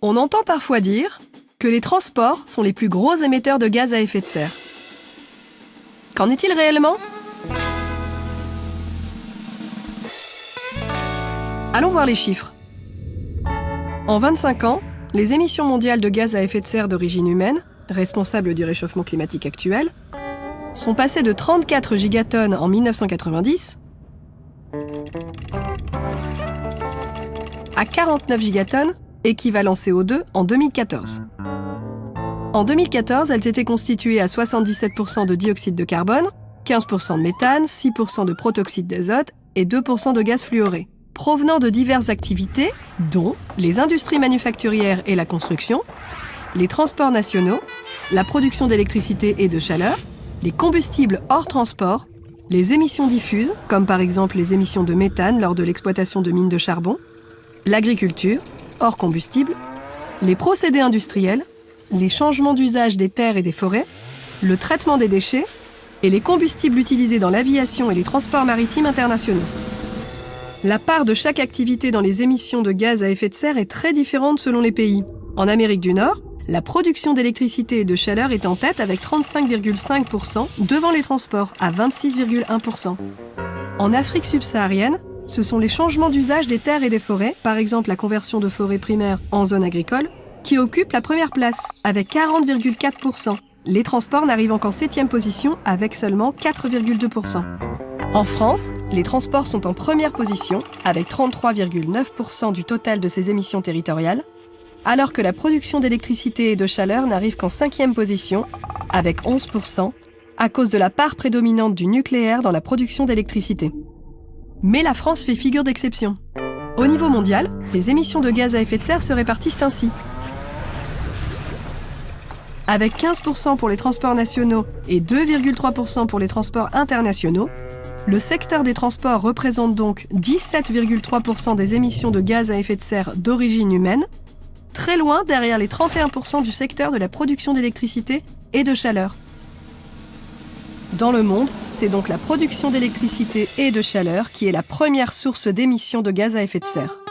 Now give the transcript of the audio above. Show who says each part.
Speaker 1: On entend parfois dire que les transports sont les plus gros émetteurs de gaz à effet de serre. Qu'en est-il réellement ? Allons voir les chiffres. En 25 ans, les émissions mondiales de gaz à effet de serre d'origine humaine, responsables du réchauffement climatique actuel, sont passées de 34 gigatonnes en 1990 à 49 gigatonnes, équivalent CO2, en 2014. En 2014, elles étaient constituées à 77% de dioxyde de carbone, 15% de méthane, 6% de protoxyde d'azote et 2% de gaz fluoré, provenant de diverses activités, dont les industries manufacturières et la construction, les transports nationaux, la production d'électricité et de chaleur, les combustibles hors transport, les émissions diffuses, comme par exemple les émissions de méthane lors de l'exploitation de mines de charbon, l'agriculture, hors combustible, les procédés industriels, les changements d'usage des terres et des forêts, le traitement des déchets et les combustibles utilisés dans l'aviation et les transports maritimes internationaux. La part de chaque activité dans les émissions de gaz à effet de serre est très différente selon les pays. En Amérique du Nord, la production d'électricité et de chaleur est en tête avec 35,5% devant les transports à 26,1%. En Afrique subsaharienne, ce sont les changements d'usage des terres et des forêts, par exemple la conversion de forêts primaires en zones agricoles, qui occupent la première place avec 40,4%. Les transports n'arrivent qu'en 7e position avec seulement 4,2%. En France, les transports sont en première position avec 33,9% du total de ces émissions territoriales, alors que la production d'électricité et de chaleur n'arrive qu'en 5e position avec 11% à cause de la part prédominante du nucléaire dans la production d'électricité. Mais la France fait figure d'exception. Au niveau mondial, les émissions de gaz à effet de serre se répartissent ainsi. Avec 15% pour les transports nationaux et 2,3% pour les transports internationaux, le secteur des transports représente donc 17,3% des émissions de gaz à effet de serre d'origine humaine, très loin derrière les 31% du secteur de la production d'électricité et de chaleur. Dans le monde, c'est donc la production d'électricité et de chaleur qui est la première source d'émissions de gaz à effet de serre.